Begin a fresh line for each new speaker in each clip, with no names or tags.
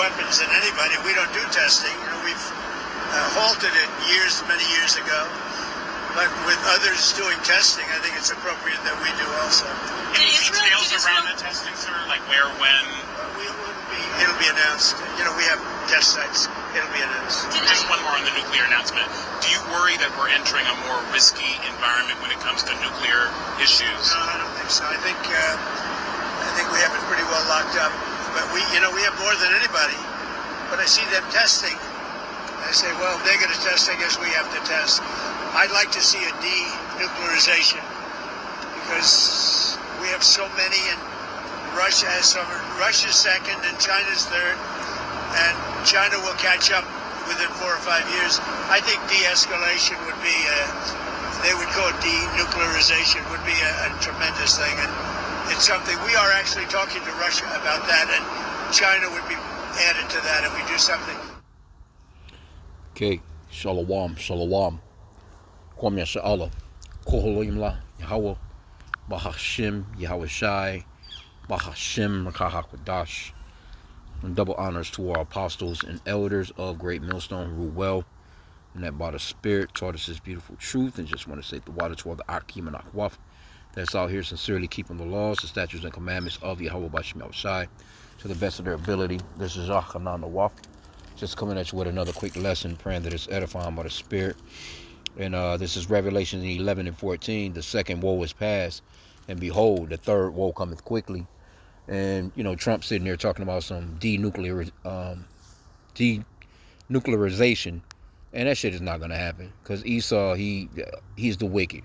weapons than anybody. We don't do testing. We've halted it many years ago. But with others doing testing, I think it's appropriate that we do also.
Any details around the testing, sir? Like where, when?
It'll be announced. We have test sites. It'll be announced.
Just one more on the nuclear announcement. Do you worry that we're entering a more risky environment when it comes to nuclear issues?
No, I don't think so. I think we have it pretty well locked up. But we have more than anybody. But I see them testing. I say, well, if they're going to test, I guess we have to test. I'd like to see a denuclearization because we have so many, and Russia has some. Russia's second, and China's third, and China will catch up within 4 or 5 years. I think de-escalation would be, they would call it denuclearization, would be a tremendous thing, and it's something we are actually talking to Russia about that, and China would be added to that if we do something.
Okay, shalom, shalom. Kwam Yasha'Allah, Koholimla, Yahweh, Bahashim, Yahweh Shai, Bahashim, Rakahakwadash. And double honors to our apostles and elders of Great Millstone who rule well, and that by the Spirit taught us this beautiful truth. And just want to say the water to all the H.I.M and H.I.M that's out here sincerely keeping the laws, the statutes, and commandments of Yahweh Bashim Yahweh Shai to the best of their ability. This is Hanan Nawaf. Just coming at you with another quick lesson, praying that it's edifying by the Spirit. And this is Revelation 11 and 14. The second woe is past, and behold, the third woe cometh quickly. And, Trump sitting there talking about some denuclearization. And that shit is not going to happen. Because Esau, he's the wicked.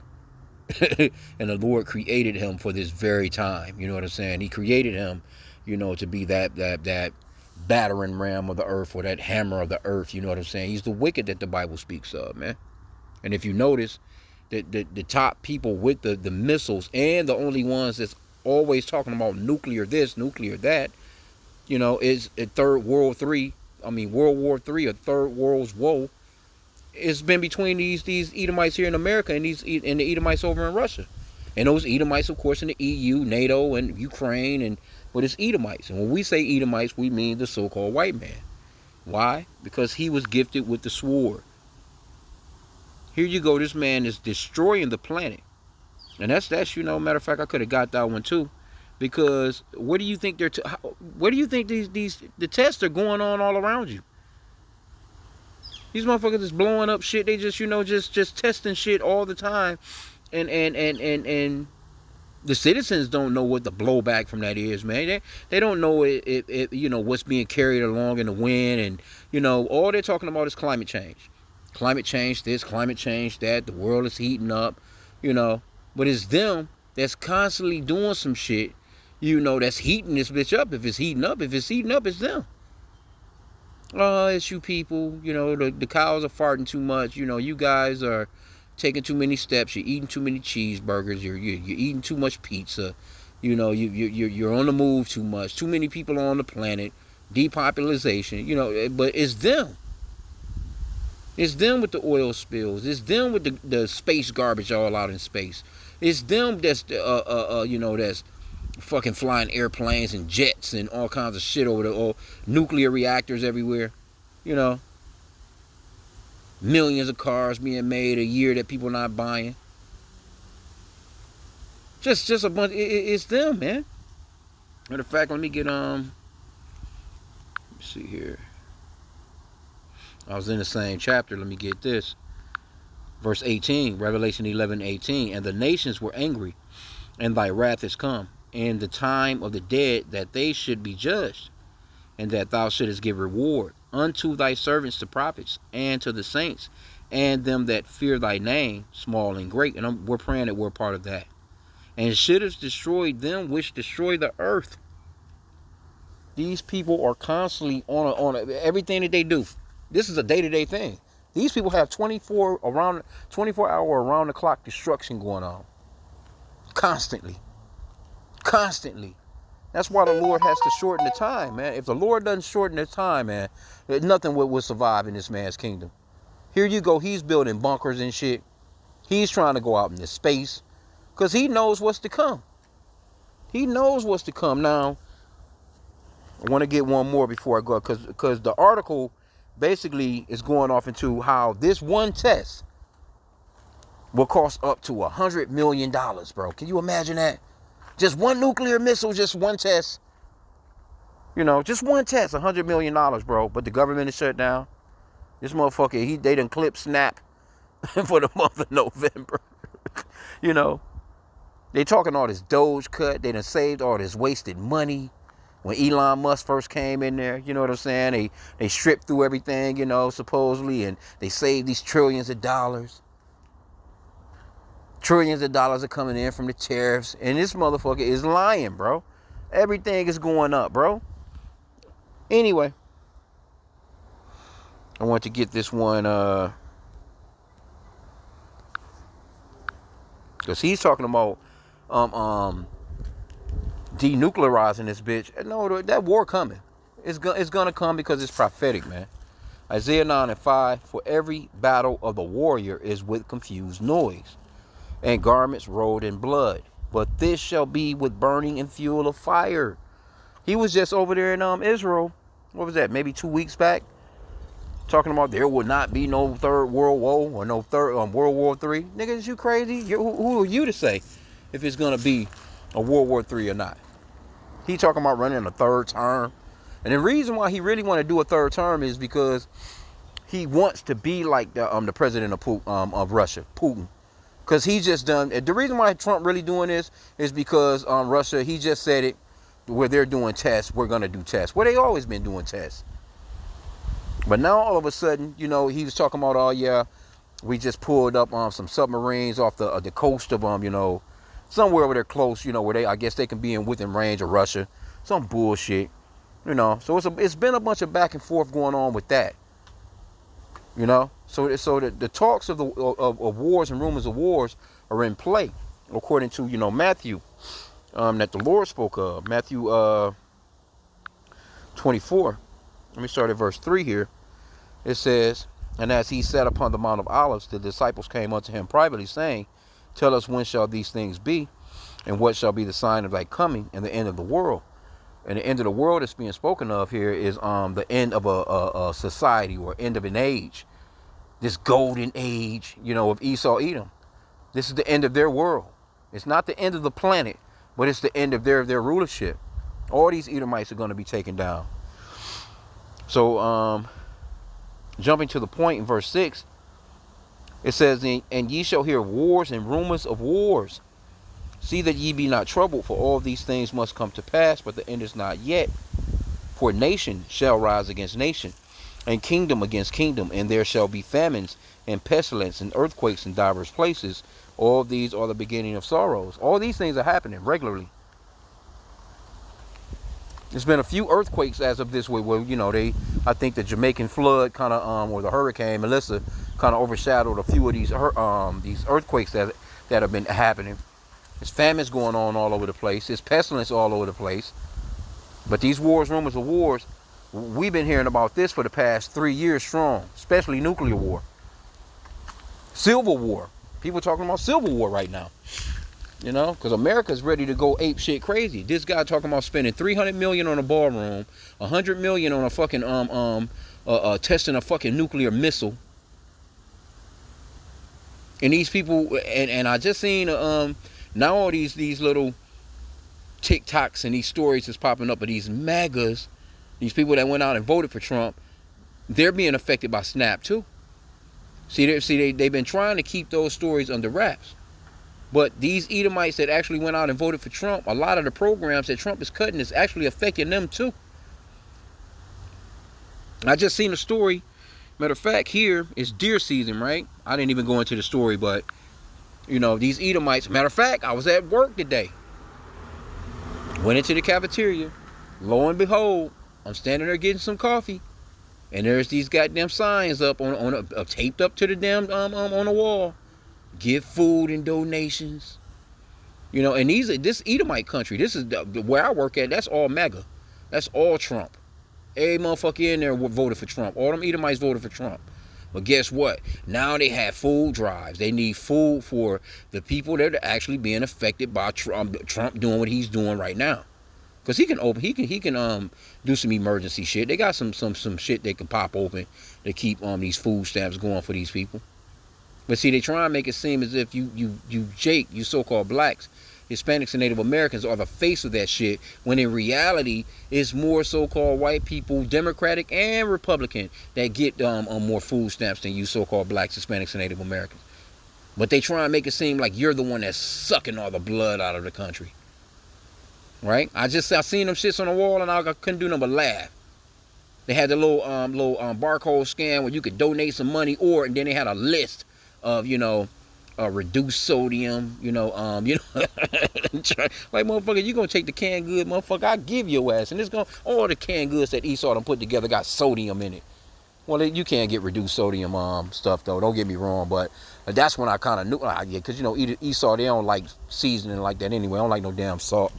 And the Lord created him for this very time. You know what I'm saying? He created him, to be that battering ram of the earth, or that hammer of the earth. You know what I'm saying? He's the wicked that the Bible speaks of, man. And if you notice, the top people with the missiles, and the only ones that's always talking about nuclear this, nuclear that, is a World War III, or Third World's woe. It's been between these Edomites here in America and the Edomites over in Russia. And those Edomites, of course, in the EU, NATO, and Ukraine, but it's Edomites. And when we say Edomites, we mean the so-called white man. Why? Because he was gifted with the sword. Here you go, this man is destroying the planet. And that's matter of fact, I could have got that one too. Because what do you think the tests are going on all around you? These motherfuckers is blowing up shit. They just testing shit all the time. And the citizens don't know what the blowback from that is, man. They don't know what's being carried along in the wind, and all they're talking about is climate change. Climate change this, climate change that, the world is heating up, but it's them that's constantly doing some shit, that's heating this bitch up. If it's heating up, it's them. It's you people, the cows are farting too much, you guys are taking too many steps, you're eating too many cheeseburgers, you're eating too much pizza, you're on the move too much, too many people on the planet, depopulation, but it's them. It's them with the oil spills. It's them with the space garbage all out in space. It's them that's that's fucking flying airplanes and jets and all kinds of shit over the nuclear reactors everywhere. Millions of cars being made a year that people not buying. Just a bunch. It's them, man. Matter of fact, let me get let me see here. I was in the same chapter. Let me get this. Verse 18, Revelation 11:18. And the nations were angry, and thy wrath is come, and the time of the dead, that they should be judged, and that thou shouldest give reward unto thy servants the prophets, and to the saints, and them that fear thy name, small and great. And we're praying that we're part of that. And shouldest destroy them which destroy the earth. These people are constantly on everything that they do. This is a day-to-day thing. These people have 24 hour around the clock destruction going on. Constantly. That's why the Lord has to shorten the time, man. If the Lord doesn't shorten the time, man, nothing will survive in this man's kingdom. Here you go. He's building bunkers and shit. He's trying to go out into space because he knows what's to come. He knows what's to come. Now, I want to get one more before I go, because the article basically is going off into how this one test will cost up to $100 million, bro. Can you imagine that? Just one nuclear missile, just one test. You know, just one test, $100 million, bro. But the government is shut down. This motherfucker, they done clip snap for the month of November. You know, they talking all this Doge cut. They done saved all this wasted money. When Elon Musk first came in there, you know what I'm saying? They stripped through everything, you know, supposedly, and they saved these trillions of dollars. Trillions of dollars are coming in from the tariffs, and this motherfucker is lying, bro. Everything is going up, bro. Anyway, I want to get this one, because he's talking about denuclearizing this bitch. No, that war coming. It's gonna come because it's prophetic, man. Isaiah 9:5, for every battle of the warrior is with confused noise, and garments rolled in blood. But this shall be with burning and fuel of fire. He was just over there in Israel. What was that? Maybe 2 weeks back, talking about there will not be no third world war or no third World War III. Niggas, you crazy? Who are you to say if it's gonna be a World War III or not? He talking about running a third term, and the reason why he really want to do a third term is because he wants to be like the president of Russia, Putin. Because he just done. The reason why Trump really doing this is because Russia. He just said it where they're doing tests. We're gonna do tests. Well, they always been doing tests. But now all of a sudden, you know, he was talking about, oh yeah, we just pulled up some submarines off the coast of you know, somewhere over there close, you know, where I guess they can be within range of Russia. Some bullshit, you know. So it's been a bunch of back and forth going on with that, you know. So the talks of wars and rumors of wars are in play, according to, you know, Matthew, that the Lord spoke of, Matthew 24. Let me start at verse 3 here. It says, and as he sat upon the Mount of Olives, the disciples came unto him privately, saying, tell us, when shall these things be? And what shall be the sign of thy coming and the end of the world? And the end of the world that's being spoken of here is the end of a society, or end of an age. This golden age, you know, of Esau, Edom. This is the end of their world. It's not the end of the planet, but it's the end of their rulership. All these Edomites are going to be taken down. So, jumping to the point in verse 6, it says, and ye shall hear wars and rumors of wars. See that ye be not troubled, for all these things must come to pass, but the end is not yet. For nation shall rise against nation, and kingdom against kingdom, and there shall be famines and pestilence and earthquakes in divers places. All these are the beginning of sorrows. All these things are happening regularly. There's been a few earthquakes as of this way, where, you know, I think the Jamaican flood kind of, or the Hurricane Melissa kind of overshadowed a few of these earthquakes that have been happening. There's famines going on all over the place. There's pestilence all over the place. But these wars, rumors of wars, we've been hearing about this for the past 3 years strong, especially nuclear war. Civil war. People talking about civil war right now. You know, because America's ready to go ape shit crazy. This guy talking about spending $300 million on a ballroom, $100 million on a fucking testing a fucking nuclear missile. And these people, and I just seen now all these little TikToks and these stories that's popping up of these MAGAs, these people that went out and voted for Trump, they're being affected by Snap too. They've been trying to keep those stories under wraps. But these Edomites that actually went out and voted for Trump, a lot of the programs that Trump is cutting is actually affecting them too. I just seen a story. Matter of fact, here is deer season, right? I didn't even go into the story, but, you know, these Edomites. Matter of fact, I was at work today. Went into the cafeteria. Lo and behold, I'm standing there getting some coffee, and there's these goddamn signs up taped up to the damn on the wall. Give food and donations. You know, and this Edomite country, this is where I work at, that's all MAGA. That's all Trump. Every motherfucker in there voted for Trump. All them Edomites voted for Trump. But guess what? Now they have food drives. They need food for the people that are actually being affected by Trump doing what he's doing right now. Cause he can do some emergency shit. They got some shit they can pop open to keep these food stamps going for these people. But see, they try and make it seem as if you so-called blacks, Hispanics, and Native Americans are the face of that shit, when in reality it's more so-called white people, Democratic and Republican, that get on more food stamps than you so-called blacks, Hispanics, and Native Americans. But they try and make it seem like you're the one that's sucking all the blood out of the country. Right? I seen them shits on the wall and I couldn't do nothing but laugh. They had the little barcode scan where you could donate some money, and then they had a list of reduced sodium, like motherfucker, you gonna take the canned good, motherfucker, I give your ass, and it's gonna all the canned goods that Esau done put together got sodium in it. Well, you can't get reduced sodium stuff though. Don't get me wrong, but that's when I kind of knew, because Esau, they don't like seasoning like that anyway. I don't like no damn salt.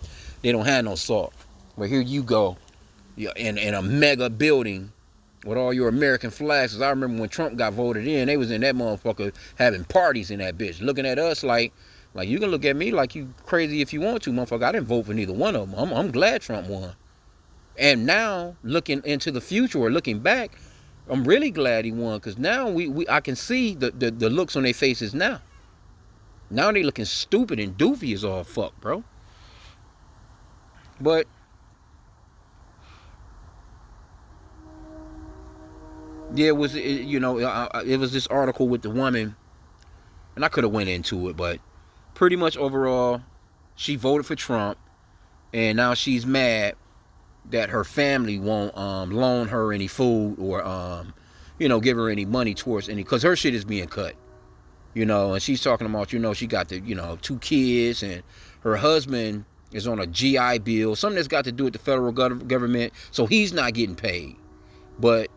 They don't have no salt. But here you go, in a mega building with all your American flags. Cause I remember when Trump got voted in, they was in that motherfucker having parties in that bitch, looking at us like you can look at me like you crazy if you want to, motherfucker. I didn't vote for neither one of them. I'm glad Trump won. And now looking into the future or looking back, I'm really glad he won, because now I can see the looks on their faces now. Now they looking stupid and doofy as all fuck, bro. But yeah, it was this article with the woman, and I could have went into it, but pretty much overall, she voted for Trump, and now she's mad that her family won't loan her any food or give her any money towards any, because her shit is being cut, and she's talking about she got the 2 kids, and her husband is on a GI Bill, something that's got to do with the federal government, so he's not getting paid. But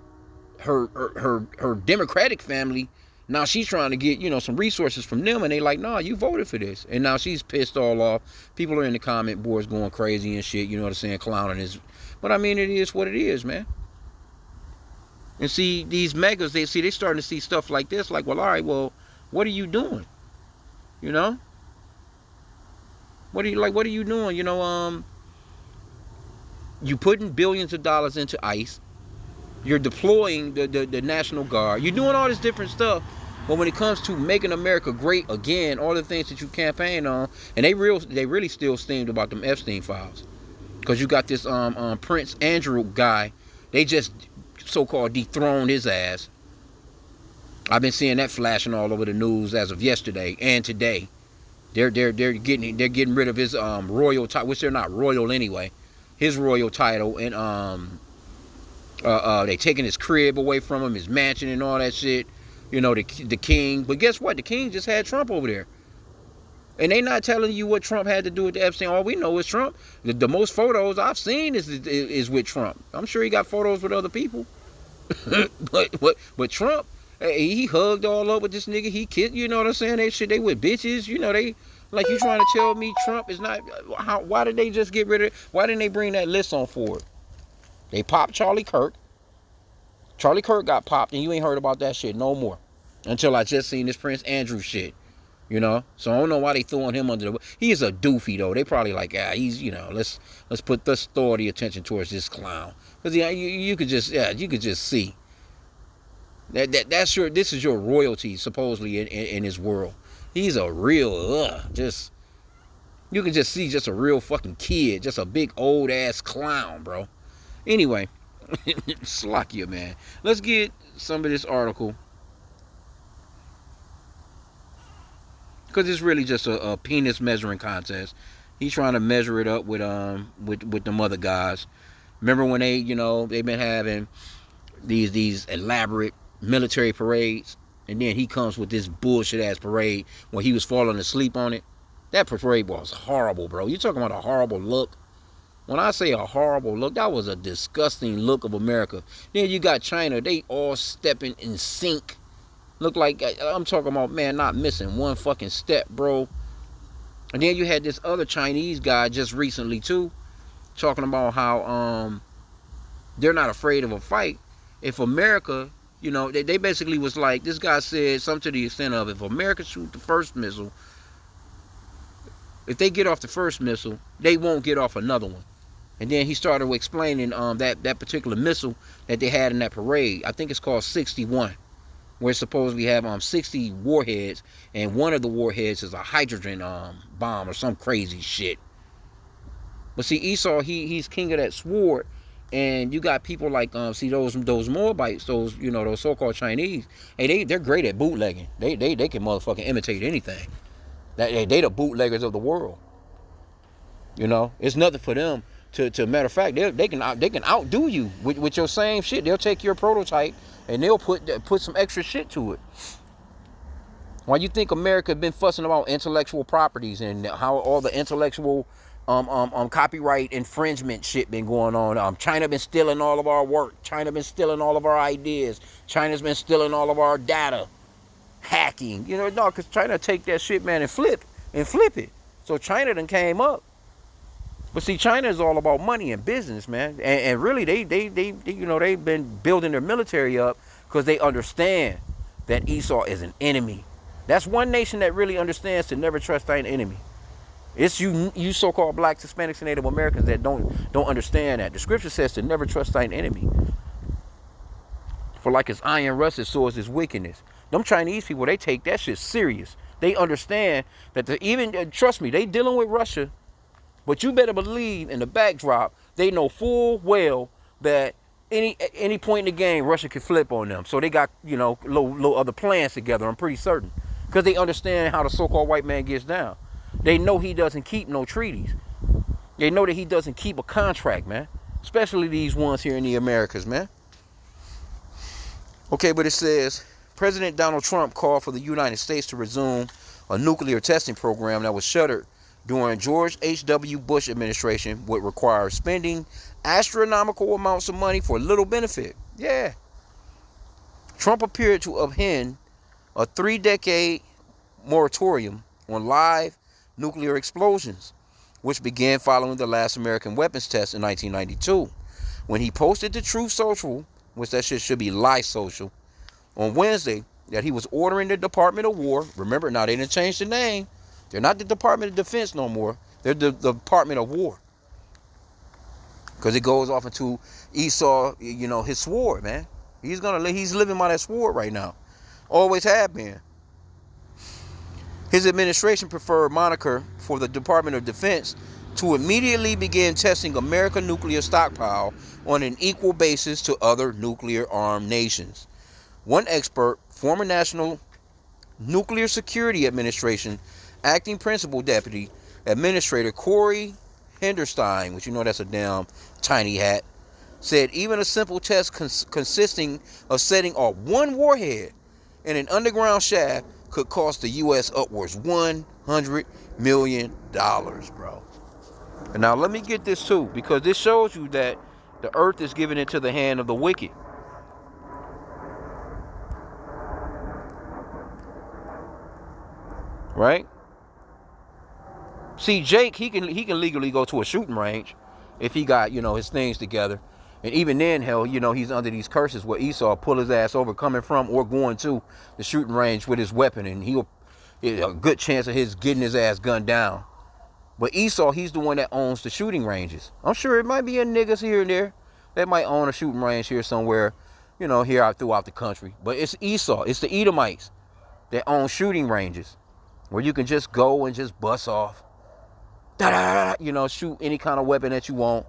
her Democratic family, now she's trying to get some resources from them, and they like, nah, you voted for this, and now she's pissed all off. People are in the comment boards going crazy and shit, you know what I'm saying, clowning this. But I mean, it is what it is, man. And see, these megas, they starting to see stuff like this, like, well, all right, well, what are you doing? What are you doing? You putting billions of dollars into ICE. You're deploying the National Guard. You're doing all this different stuff. But when it comes to making America great again, all the things that you campaign on, and they really still steamed about them Epstein files. Because you got this Prince Andrew guy, they just so-called dethroned his ass. I've been seeing that flashing all over the news as of yesterday and today. They're getting rid of his royal title, which they're not royal anyway. His royal title, and they taking his crib away from him, his mansion and all that shit. The king. But guess what? The king just had Trump over there. And they not telling you what Trump had to do with the Epstein. All we know is Trump. The most photos I've seen is with Trump. I'm sure he got photos with other people. but Trump, he hugged all up with this nigga. He kissed, you know what I'm saying? They with bitches. They like, you trying to tell me Trump is not, why did they just get rid of it? Why didn't they bring that list on forward? They popped Charlie Kirk. Charlie Kirk got popped, and you ain't heard about that shit no more. Until I just seen this Prince Andrew shit. So I don't know why they throwing him under the. He is a doofy though. They probably like, he's let's throw the attention towards this clown, because you could just see this is your royalty supposedly in his world. He's a real you can just see just a real fucking kid, just a big old ass clown, bro. Anyway, Slakia, man. Let's get some of this article. Because it's really just a penis measuring contest. He's trying to measure it up with them other guys. Remember when they've been having these elaborate military parades, and then he comes with this bullshit ass parade when he was falling asleep on it. That parade was horrible, bro. You talking about a horrible look? When I say a horrible look, that was a disgusting look of America. Then you got China, they all stepping in sync. Look like, I'm talking about, man, not missing one fucking step, bro. And then you had this other Chinese guy just recently, too, talking about how they're not afraid of a fight. If America, they basically was like, this guy said something to the extent of, if America shoot the first missile, if they get off the first missile, they won't get off another one. And then he started explaining that particular missile that they had in that parade. I think it's called 61, where it's supposedly have 60 warheads, and one of the warheads is a hydrogen bomb or some crazy shit. But see, Esau, he's king of that sword, and you got people like see those Moabites, those so-called Chinese. Hey, they're great at bootlegging. They can motherfucking imitate anything. They the bootleggers of the world. It's nothing for them to matter of fact, they can outdo you with your same shit. They'll take your prototype and they'll put some extra shit to it. Why you think America been fussing about intellectual properties and how all the intellectual copyright infringement shit been going on? China been stealing all of our work. China been stealing all of our ideas. China's been stealing all of our data. Hacking. No, because China take that shit, man, and flip it. So China done came up. But see, China is all about money and business, man. And really, they've been building their military up because they understand that Esau is an enemy. That's one nation that really understands to never trust an enemy. It's you so-called blacks, Hispanics, and Native Americans that don't understand that. The scripture says to never trust thine enemy. For like his iron rusted, so is his wickedness. Them Chinese people, they take that shit serious. They understand that trust me, they dealing with Russia. But you better believe in the backdrop, they know full well that any point in the game, Russia could flip on them. So they got, little other plans together, I'm pretty certain. Because they understand how the so-called white man gets down. They know he doesn't keep no treaties. They know that he doesn't keep a contract, man. Especially these ones here in the Americas, man. Okay, but it says, President Donald Trump called for the United States to resume a nuclear testing program that was shuttered during George H.W. Bush administration would require spending astronomical amounts of money for little benefit. Yeah. Trump appeared to upend a 3-decade moratorium on live nuclear explosions, which began following the last American weapons test in 1992. When he posted to Truth Social, which that shit should be Lie Social, on Wednesday, that he was ordering the Department of War. Remember, now they didn't change the name. They're not the Department of Defense no more. They're the Department of War. Because it goes off into Esau, his sword, man. He's living by that sword right now. Always have been. His administration preferred moniker for the Department of Defense to immediately begin testing American nuclear stockpile on an equal basis to other nuclear-armed nations. One expert, former National Nuclear Security Administration Acting Principal Deputy Administrator Corey Henderstein, which that's a damn tiny hat, said even a simple test consisting of setting off one warhead in an underground shaft could cost the U.S. upwards $100 million, bro. And now let me get this too, because this shows you that the earth is given into the hand of the wicked. Right? See, Jake, he can legally go to a shooting range if he got, his things together. And even then, hell, he's under these curses where Esau pull his ass over coming from or going to the shooting range with his weapon, and a good chance of his getting his ass gunned down. But Esau, he's the one that owns the shooting ranges. I'm sure it might be a niggas here and there that might own a shooting range here somewhere, here out throughout the country. But it's Esau, it's the Edomites that own shooting ranges where you can just go and just bust off. Shoot any kind of weapon that you want.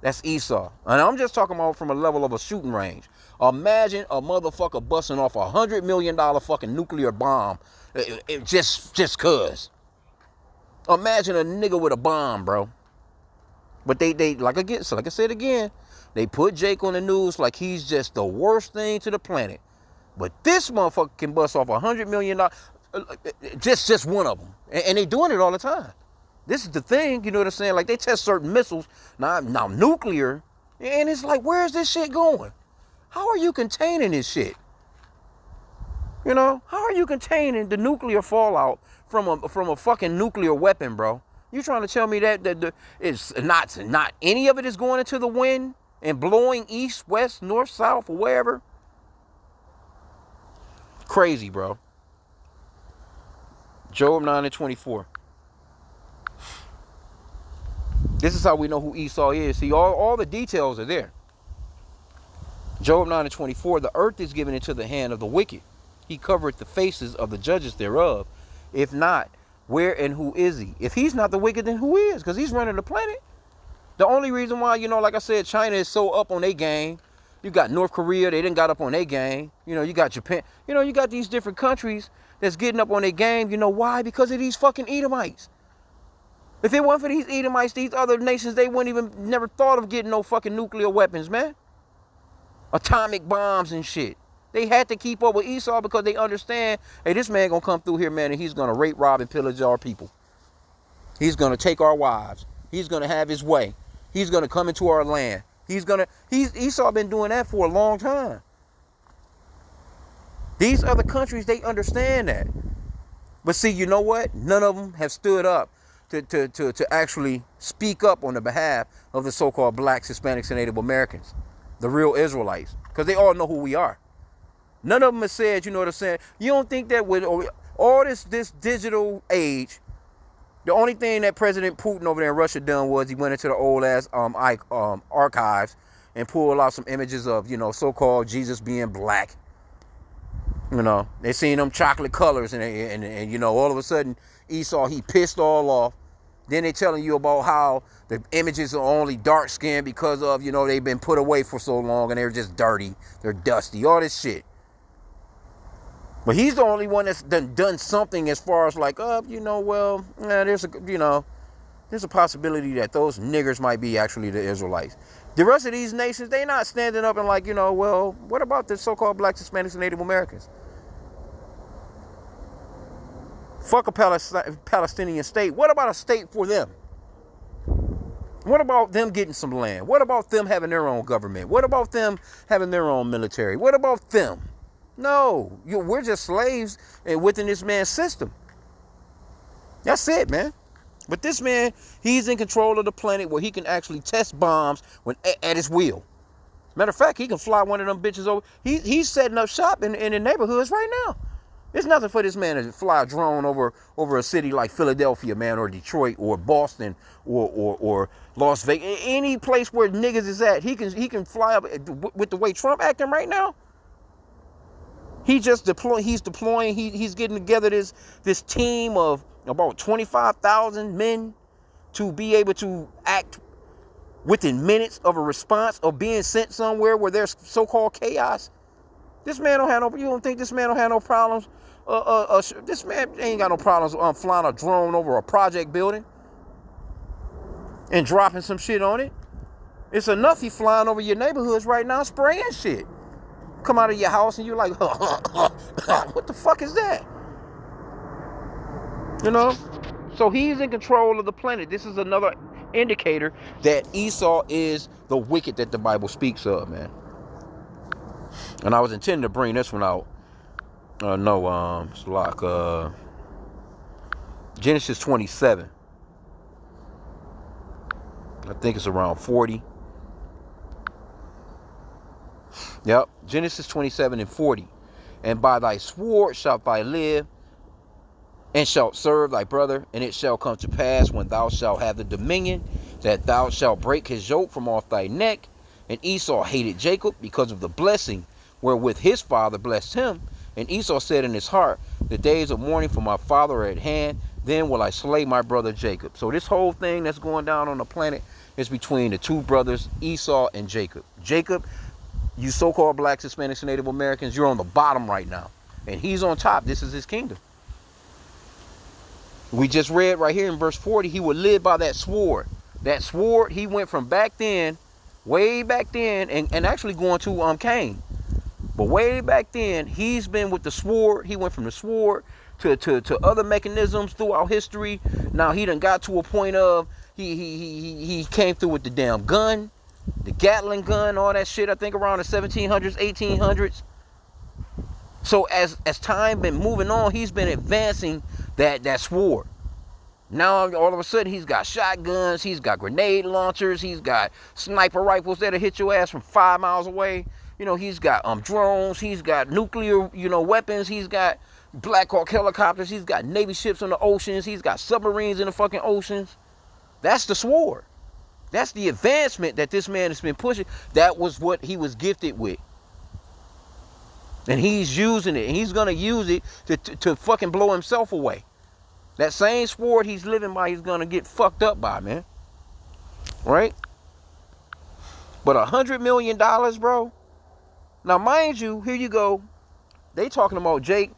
That's Esau. And I'm just talking about from a level of a shooting range. Imagine a motherfucker busting off $100 million fucking nuclear bomb. Just cuz. Imagine a nigga with a bomb, bro. But they like I said again, they put Jake on the news like he's just the worst thing to the planet. But this motherfucker can bust off $100 million. Just one of them. And they doing it all the time. This is the thing, you know what I'm saying? Like, they test certain missiles, now nuclear, and it's like, where is this shit going? How are you containing this shit? How are you containing the nuclear fallout from a fucking nuclear weapon, bro? You trying to tell me that it's not any of it is going into the wind and blowing east, west, north, south, or wherever? Crazy, bro. Job 9:24. This is how we know who Esau is. See, all the details are there. Job 9:24, the earth is given into the hand of the wicked. He covereth the faces of the judges thereof. If not, where and who is he? If he's not the wicked, then who is? Because he's running the planet. The only reason why, like I said, China is so up on their game. You got North Korea, they didn't got up on their game. You got Japan. You got these different countries that's getting up on their game. You know why? Because of these fucking Edomites. If it wasn't for these Edomites, these other nations, they wouldn't even never thought of getting no fucking nuclear weapons, man. Atomic bombs and shit. They had to keep up with Esau because they understand, hey, this man gonna come through here, man, and he's gonna rape, rob, and pillage our people. He's gonna take our wives. He's gonna have his way. He's gonna come into our land. Esau been doing that for a long time. These other countries, they understand that. But see, you know what? None of them have stood up to actually speak up on the behalf of the so-called blacks, Hispanics, and Native Americans, the real Israelites, because they all know who we are. None of them have said, you know what I'm saying? You don't think that with all this digital age, the only thing that President Putin over there in Russia done was he went into the old ass archives and pulled out some images of, so-called Jesus being black. They seen them chocolate colors and all of a sudden Esau, he pissed all off. Then they telling you about how the images are only dark skinned because of, they've been put away for so long and they're just dirty. They're dusty, all this shit. But he's the only one that's done something as far as like, there's a possibility that those niggers might be actually the Israelites. The rest of these nations, they not standing up and like, what about the so-called blacks, Hispanics, and Native Americans? Fuck a Palestinian state. What about a state for them? What about them getting some land? What about them having their own government? What about them having their own military? What about them? No, we're just slaves within this man's system. That's it, man. But this man, he's in control of the planet where he can actually test bombs at his will. Matter of fact, he can fly one of them bitches over. He's setting up shop in the neighborhoods right now. It's nothing for this man to fly a drone over a city like Philadelphia, man, or Detroit, or Boston, or Las Vegas. Any place where niggas is at, he can fly up. With the way Trump acting right now, he's deploying. He's getting together this team of about 25,000 men to be able to act within minutes of a response of being sent somewhere where there's so-called chaos. This man don't have no. You don't think this man don't have no problems? This man ain't got no problems flying a drone over a project building and dropping some shit on it. It's enough he flying over your neighborhoods right now, spraying shit. Come out of your house and you're like, what the fuck is that? So he's in control of the planet. This is another indicator that Esau is the wicked that the Bible speaks of, man. And I was intending to bring this one out. It's like Genesis 27. I think it's around 40. Yep, Genesis 27 and 40. And by thy sword shalt thou live, and shalt serve thy brother, and it shall come to pass when thou shalt have the dominion, that thou shalt break his yoke from off thy neck. And Esau hated Jacob because of the blessing wherewith his father blessed him. And Esau said in his heart, the days of mourning for my father are at hand, then will I slay my brother Jacob. So this whole thing that's going down on the planet is between the two brothers, Esau and Jacob. Jacob, you so-called blacks, Hispanics, and Native Americans, you're on the bottom right now. And he's on top. This is his kingdom. We just read right here in verse 40, he would live by that sword. That sword, he went from back then, way back then, and actually going to Cain. But way back then, he's been with the sword. He went from the sword to other mechanisms throughout history. Now he done got to a point of he came through with the damn gun, the Gatling gun, all that shit. I think around the 1700s, 1800s. So as time been moving on, he's been advancing that sword. Now all of a sudden he's got shotguns, he's got grenade launchers, he's got sniper rifles that'll hit your ass from 5 miles away. He's got drones, he's got nuclear, weapons, he's got Black Hawk helicopters, he's got Navy ships on the oceans, he's got submarines in the fucking oceans. That's the sword. That's the advancement that this man has been pushing. That was what he was gifted with. And he's using it. And he's going to use it to fucking blow himself away. That same sport he's living by, he's going to get fucked up by, man. Right? But $100 million, bro. Now, mind you, here you go. They talking about Jake,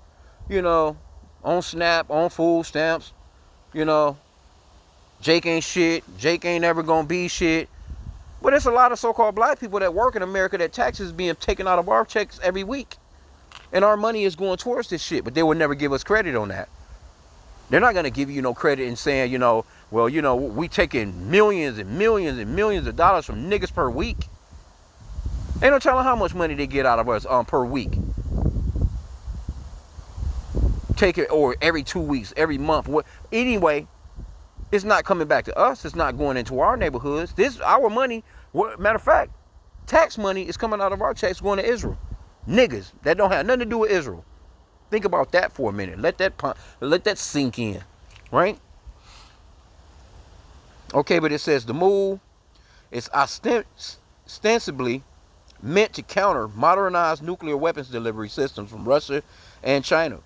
you know, on Snap, on food stamps, you know. Jake ain't shit. Jake ain't ever gonna be shit. But there's a lot of so-called black people that work in America that taxes being taken out of our checks every week. And our money is going towards this shit. But they will never give us credit on that. They're not gonna give you no credit in saying, you know, well, you know, we taking millions and millions and millions of dollars from niggas per week. Ain't no telling how much money they get out of us per week. Take it, or every 2 weeks, every month. Anyway, it's not coming back to us. It's not going into our neighborhoods. This our money. Matter of fact, tax money is coming out of our checks going to Israel. Niggas that don't have nothing to do with Israel. Think about that for a minute. Let that sink in, right? Okay, but it says the move is ostensibly meant to counter modernized nuclear weapons delivery systems from Russia and China,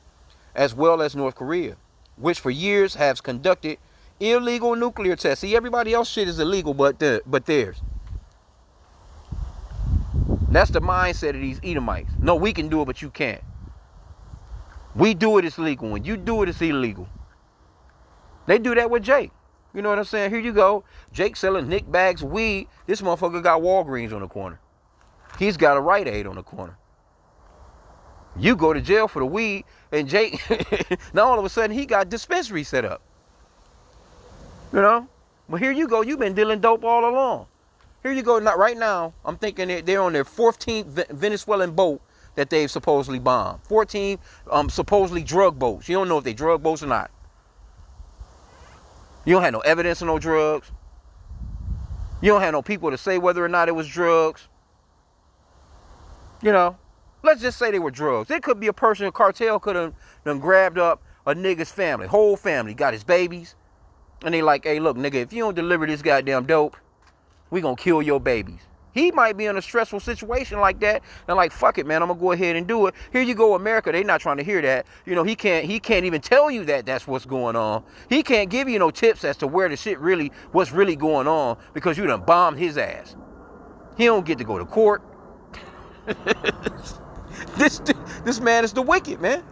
as well as North Korea, which for years has conducted illegal nuclear tests. See, everybody else shit is illegal but theirs. That's the mindset of these Edomites. No, we can do it, but you can't. We do it, it's legal. When you do it, it's illegal. They do that with Jake. You know what I'm saying? Here you go. Jake selling Nick bags of weed. This motherfucker got Walgreens on the corner. He's got a Rite Aid on the corner. You go to jail for the weed, and Jake, now all of a sudden he got dispensary set up. You know? Well, here you go. You've been dealing dope all along. Here you go. Not right now. I'm thinking that they're on their 14th Venezuelan boat that they've supposedly bombed. 14 supposedly drug boats. You don't know if they drug boats or not. You don't have no evidence of no drugs. You don't have no people to say whether or not it was drugs. You know, let's just say they were drugs. It could be a person, a cartel could have done grabbed up a nigga's family, whole family, got his babies. And they like, hey, look, nigga, if you don't deliver this goddamn dope, we gonna kill your babies. He might be in a stressful situation like that. And like, fuck it, man, I'm gonna go ahead and do it. Here you go, America. They not trying to hear that. You know, he can't even tell you that that's what's going on. He can't give you no tips as to where the shit really, what's really going on, because you done bombed his ass. He don't get to go to court. This man is the wicked, man.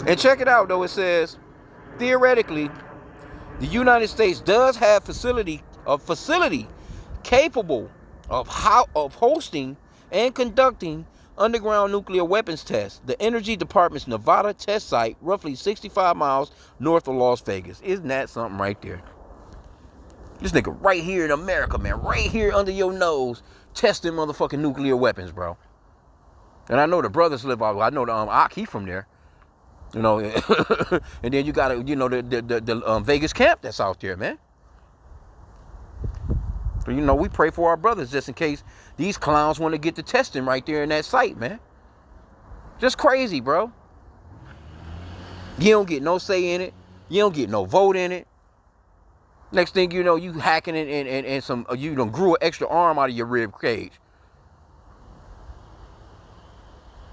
And check it out, though. It says, theoretically, the United States does have a facility capable of hosting and conducting underground nuclear weapons tests. The Energy Department's Nevada test site, roughly 65 miles north of Las Vegas. Isn't that something right there? This nigga right here in America, man, right here under your nose, testing motherfucking nuclear weapons, bro. And I know the brothers live out. I know the Aki from there. You know, and then you got, you know, the Vegas camp that's out there, man. So, you know, we pray for our brothers just in case these clowns want to get the testing right there in that site, man. Just crazy, bro. You don't get no say in it. You don't get no vote in it. Next thing you know, you hacking it and some, you done grew an extra arm out of your rib cage.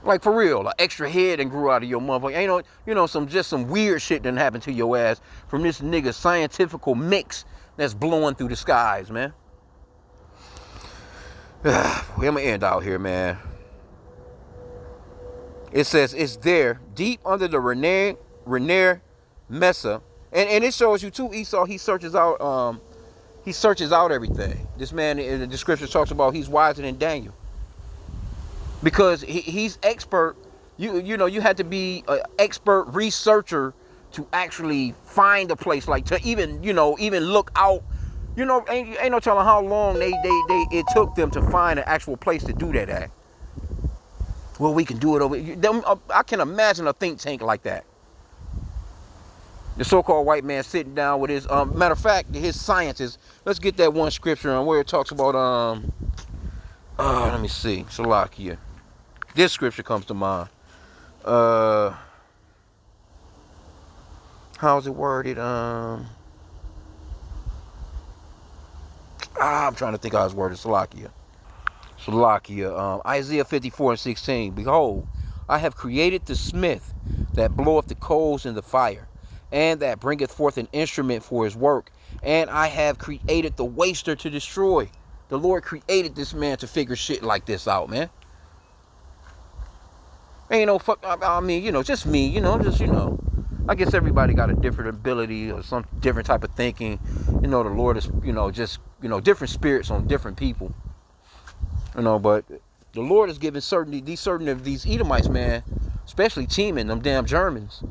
Like, for real, an extra head and grew out of your motherfucker. Ain't no, some weird shit done happened to your ass from this nigga scientifical mix that's blowing through the skies, man. I'm gonna end out here, man. It says it's there, deep under the Rainier Mesa, and it shows you too. Esau, he searches out everything. This man in the description talks about he's wiser than Daniel. Because he's expert. You know, you had to be an expert researcher to actually find a place, like to even look out. You know, ain't no telling how long it took them to find an actual place to do that at. Well, we can do it over. I can imagine a think tank like that. The so-called white man sitting down with his matter of fact, his scientists. Let's get that one scripture on where it talks about let me see, Salakia. This scripture comes to mind. How's it worded? I'm trying to think of his word. It's Salakia. Isaiah 54:16. Behold, I have created the smith that bloweth the coals in the fire, and that bringeth forth an instrument for his work. And I have created the waster to destroy. The Lord created this man to figure shit like this out, man. Ain't no fuck. I mean, just me. I guess everybody got a different ability or some different type of thinking. The Lord is, just different spirits on different people. But the Lord is giving certain of these Edomites, man, especially teaming them damn Germans.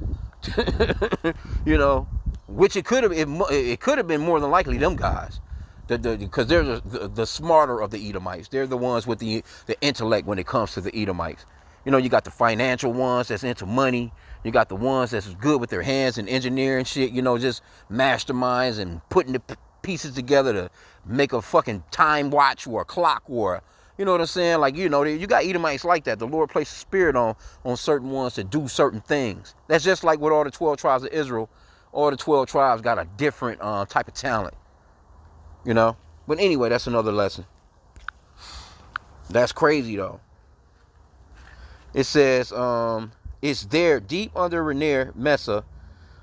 Which it could have been more than likely them guys. Because they're the smarter of the Edomites. They're the ones with the intellect when it comes to the Edomites. You got the financial ones that's into money. You got the ones that's good with their hands and engineering shit, just masterminds and putting the pieces together to make a fucking time watch or a clock or, you know what I'm saying? Like, you got Edomites like that. The Lord placed a spirit on certain ones to do certain things. That's just like with all the 12 tribes of Israel. All the 12 tribes got a different type of talent. But anyway, that's another lesson. That's crazy, though. It says, it's there deep under Rainier Mesa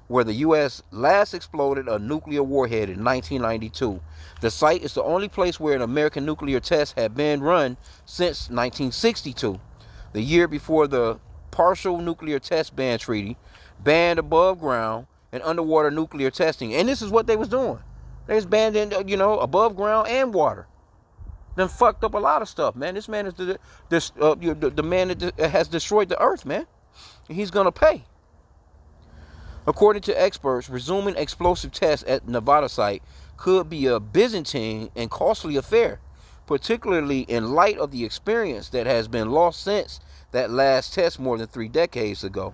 where the U.S. last exploded a nuclear warhead in 1992. The site is the only place where an American nuclear test had been run since 1962, the year before the Partial Nuclear Test Ban Treaty banned above ground and underwater nuclear testing. And this is what they was doing. They was banned in, above ground and water. Then fucked up a lot of stuff, man. This man is the man that has destroyed the earth, man. He's gonna pay. According to experts, resuming explosive tests at Nevada site could be a Byzantine and costly affair, particularly in light of the experience that has been lost since that last test more than 3 decades ago.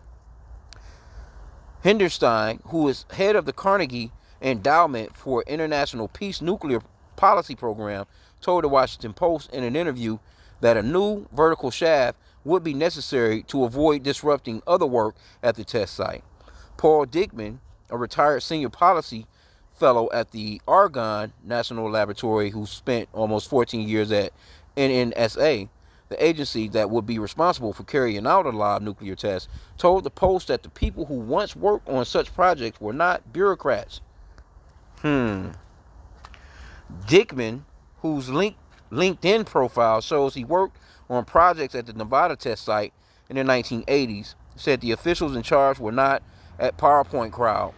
Hinderstein, who is head of the Carnegie Endowment for International Peace Nuclear Policy Program, told the Washington Post in an interview that a new vertical shaft would be necessary to avoid disrupting other work at the test site. Paul Dickman, a retired senior policy fellow at the Argonne National Laboratory who spent almost 14 years at NNSA, the agency that would be responsible for carrying out a live nuclear test, told the Post that the people who once worked on such projects were not bureaucrats. Dickman, whose LinkedIn profile shows he worked on projects at the Nevada test site in the 1980s, said the officials in charge were not a PowerPoint crowd,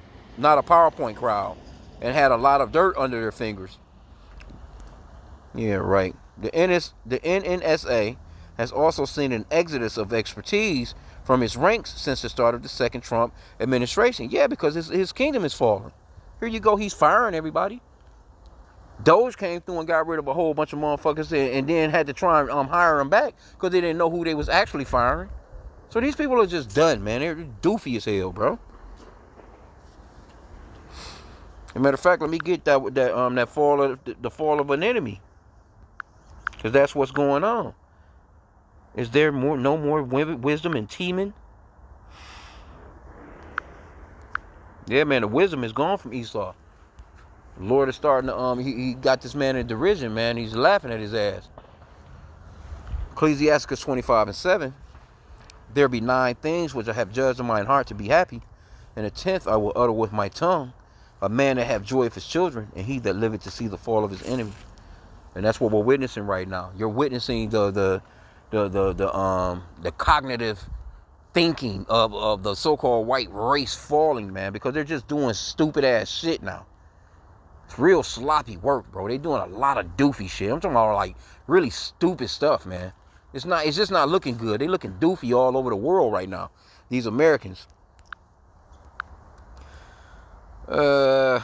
and had a lot of dirt under their fingers. Yeah, right. The NNSA has also seen an exodus of expertise from its ranks since the start of the second Trump administration. Yeah, because his kingdom is falling. Here you go, he's firing everybody. Doge came through and got rid of a whole bunch of motherfuckers and then had to try and hire them back because they didn't know who they was actually firing. So these people are just done, man. They're doofy as hell, bro. As a matter of fact, let me get that fall of an enemy, because that's what's going on. Is there no more wisdom in teaming? Yeah, man, the wisdom is gone from Esau. The Lord is starting to he got this man in derision, man. He's laughing at his ass. Ecclesiastes 25:7. There be 9 things which I have judged in mine heart to be happy, and the 10th I will utter with my tongue. A man that have joy of his children, and he that liveth to see the fall of his enemy. And that's what we're witnessing right now. You're witnessing the cognitive thinking of the so-called white race falling, man, because they're just doing stupid ass shit now. It's real sloppy work, bro. They doing a lot of doofy shit. I'm talking about like really stupid stuff, man. It's just not looking good. They looking doofy all over the world right now, these Americans. There's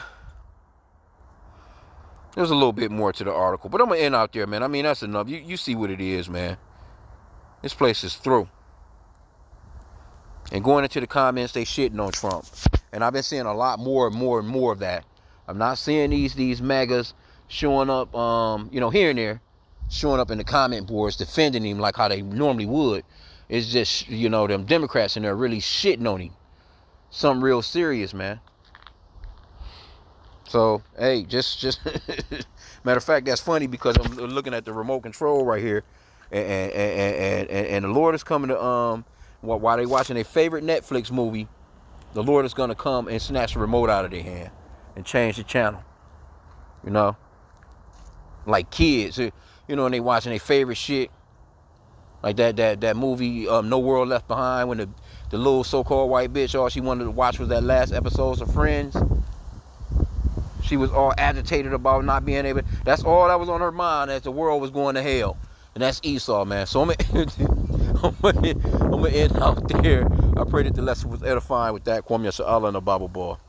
a little bit more to the article, but I'm gonna end out there, man. I mean, that's enough. You see what it is, man. This place is through. And going into the comments, they shitting on Trump, and I've been seeing a lot more and more and more of that. I'm not seeing these MAGAs showing up, here and there, showing up in the comment boards defending him like how they normally would. It's just, them Democrats in there really shitting on him. Something real serious, man. So, hey, just Matter of fact, that's funny because I'm looking at the remote control right here, and the Lord is coming to while they watching their favorite Netflix movie, the Lord is gonna come and snatch the remote out of their hand and change the channel. You know, like kids, you know, and they watching their favorite shit, like that movie No World Left Behind, when the little so-called white bitch, all she wanted to watch was that last episodes of Friends. She was all agitated about not being able. That's all that was on her mind, as the world was going to hell. And that's Esau, man. So I'm gonna end out there. I pray that the lesson was edifying with that. Kwame Yasha Allah and the Bible Ball.